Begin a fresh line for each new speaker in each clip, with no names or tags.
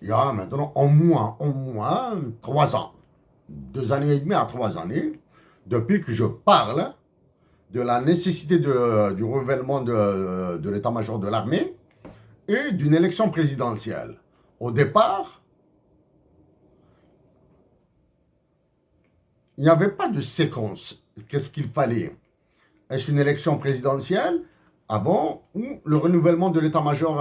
il y a maintenant au moins 3 ans, 2 années et demie à 3 années, depuis que je parle de la nécessité du renouvellement de l'état-major de l'armée et d'une élection présidentielle. Au départ, il n'y avait pas de séquence. Qu'est-ce qu'il fallait? Est-ce une élection présidentielle avant ou le renouvellement de l'état-major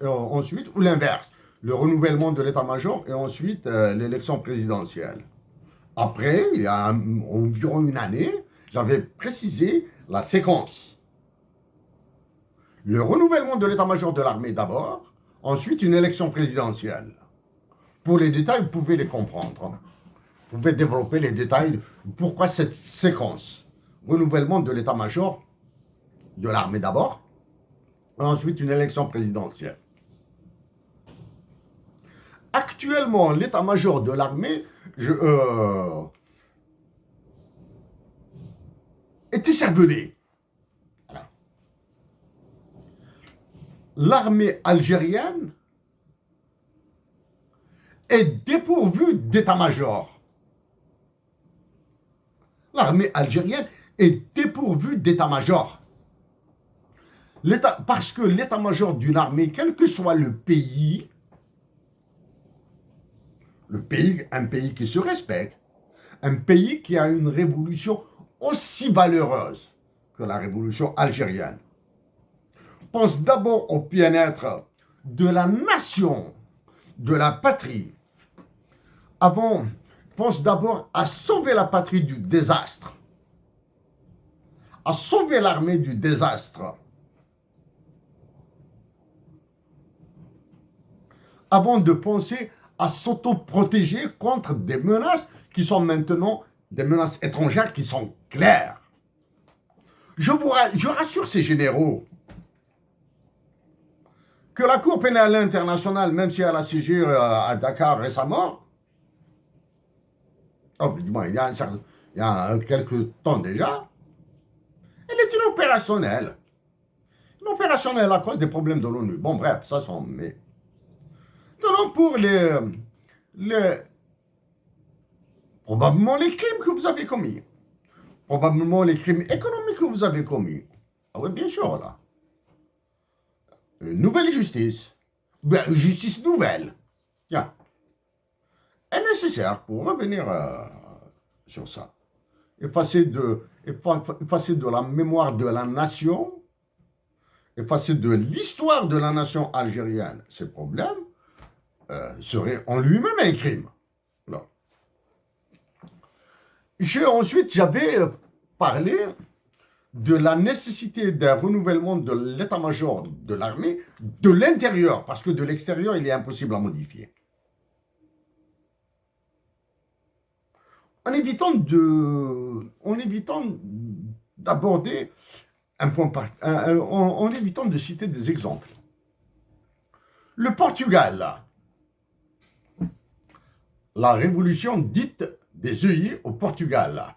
ensuite ou l'inverse? Le renouvellement de l'état-major et ensuite l'élection présidentielle. Après, il y a environ une année, j'avais précisé la séquence. Le renouvellement de l'état-major de l'armée d'abord, ensuite une élection présidentielle. Pour les détails, vous pouvez les comprendre. Vous pouvez développer les détails de pourquoi cette séquence. Renouvellement de l'état-major de l'armée d'abord, ensuite une élection présidentielle. Actuellement, l'état-major de l'armée est écervelé. Voilà. L'armée algérienne est dépourvue d'état-major. L'armée algérienne est dépourvue d'état-major. Parce que l'état-major d'une armée, quel que soit le pays, un pays qui se respecte, un pays qui a une révolution aussi valeureuse que la révolution algérienne, pense d'abord au bien-être de la nation, de la patrie. Pense d'abord à sauver la patrie du désastre, à sauver l'armée du désastre, avant de penser à s'auto-protéger contre des menaces qui sont maintenant des menaces étrangères qui sont claires. Je rassure ces généraux que la Cour pénale internationale, même si elle a siégé à Dakar récemment, du moins il y a quelques temps déjà, elle est inopérationnelle. Inopérationnelle à cause des problèmes de l'ONU. Bon, bref, ça sont... Mais... Non, pour probablement les crimes que vous avez commis. Probablement les crimes économiques que vous avez commis. Ah oui, bien sûr, là. Une nouvelle justice. Une justice nouvelle. Tiens. Est nécessaire pour revenir sur ça. Effacer de la mémoire de la nation, effacer de l'histoire de la nation algérienne ces problèmes, serait en lui-même un crime. Là. Ensuite, j'avais parlé de la nécessité d'un renouvellement de l'état-major de l'armée de l'intérieur, parce que de l'extérieur, il est impossible à modifier. En évitant d'aborder un point en évitant de citer des exemples. Le Portugal, là, la révolution dite des œillets au Portugal, là,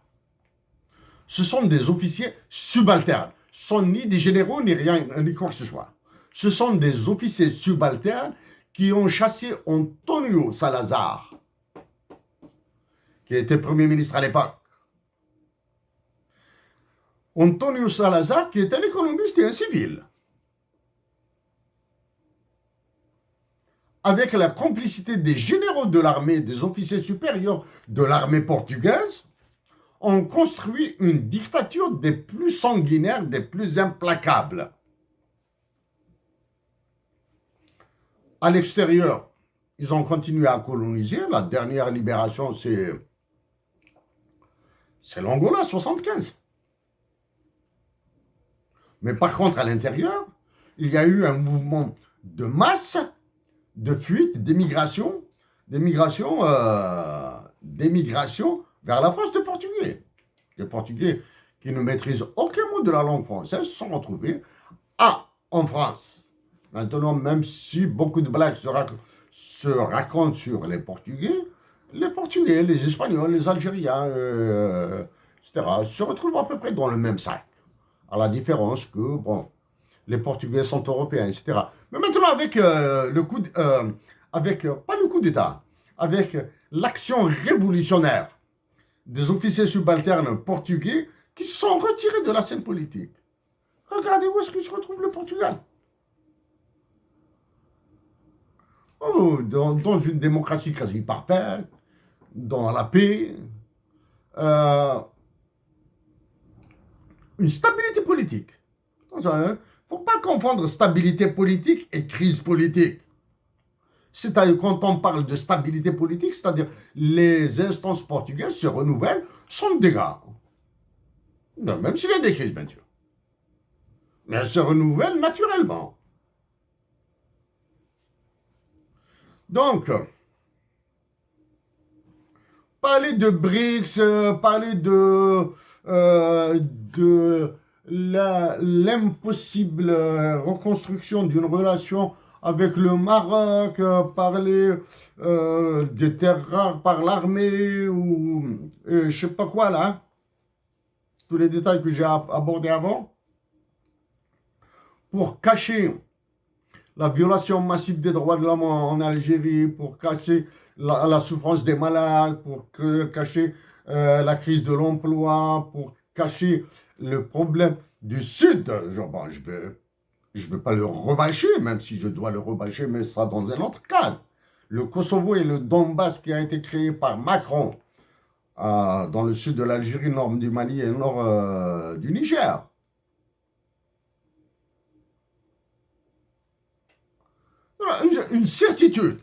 ce sont des officiers subalternes. Ce sont ni des généraux, ni rien, ni quoi que ce soit. Ce sont des officiers subalternes qui ont chassé Antonio Salazar, qui était Premier ministre à l'époque. Antonio Salazar, qui est un économiste et un civil. Avec la complicité des généraux de l'armée, des officiers supérieurs de l'armée portugaise, ont construit une dictature des plus sanguinaires, des plus implacables. À l'extérieur, ils ont continué à coloniser. La dernière libération, c'est l'Angola, 75. Mais par contre, à l'intérieur, il y a eu un mouvement de masse, de fuite, d'émigration vers la France de Portugais. Les Portugais qui ne maîtrisent aucun mot de la langue française se sont retrouvés en France. Maintenant, même si beaucoup de blagues se racontent sur les Portugais, les Espagnols, les Algériens, etc., se retrouvent à peu près dans le même sac. À la différence que, bon, les Portugais sont européens, etc. Mais maintenant, avec, pas le coup d'État, avec l'action révolutionnaire des officiers subalternes portugais qui se sont retirés de la scène politique. Regardez où est-ce que se retrouve le Portugal. Oh, dans une démocratie quasi parfaite, dans la paix, euh, une stabilité politique. Il ne faut pas confondre stabilité politique et crise politique. C'est-à-dire, quand on parle de stabilité politique, c'est-à-dire les instances portugaises se renouvellent sans dégâts. Même s'il y a des crises, bien sûr. Mais elles se renouvellent naturellement. Donc, parler de BRICS, parler de l'impossible reconstruction d'une relation avec le Maroc, parler des terres rares par l'armée ou je sais pas quoi là, hein. Tous les détails que j'ai abordés avant, pour cacher la violation massive des droits de l'homme en Algérie, pour cacher la souffrance des malades, pour cacher la crise de l'emploi, pour cacher le problème du Sud. Bon, je ne vais pas le rebâcher, même si je dois le rebâcher, mais ça dans un autre cadre. Le Kosovo et le Donbass qui a été créé par Macron dans le sud de l'Algérie, nord du Mali et nord du Niger. Une certitude.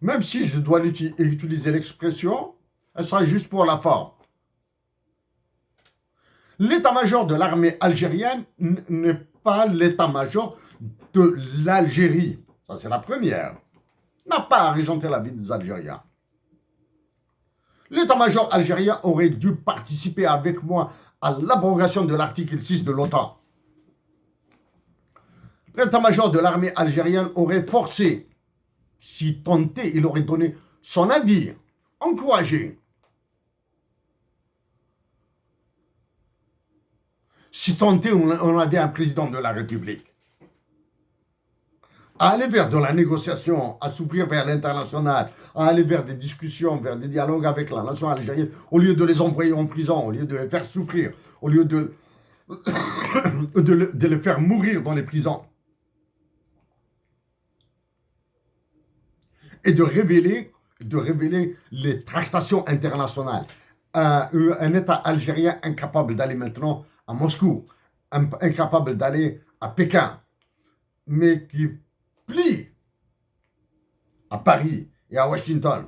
Même si je dois utiliser l'expression, elle sera juste pour la forme. L'état-major de l'armée algérienne n'est pas l'état-major de l'Algérie. Ça, c'est la première. N'a pas à régenter la vie des Algériens. L'état-major algérien aurait dû participer avec moi à l'abrogation de l'article 6 de l'OTAN. L'état-major de l'armée algérienne aurait forcé, si tenté, il aurait donné son avis, encouragé. Si tenté, on avait un président de la République. À aller vers de la négociation, à s'ouvrir vers l'international, à aller vers des discussions, vers des dialogues avec la nation algérienne, au lieu de les envoyer en prison, au lieu de les faire souffrir, au lieu de les faire mourir dans les prisons. Et de révéler les tractations internationales. Un État algérien incapable d'aller maintenant à Moscou, incapable d'aller à Pékin, mais qui plie à Paris et à Washington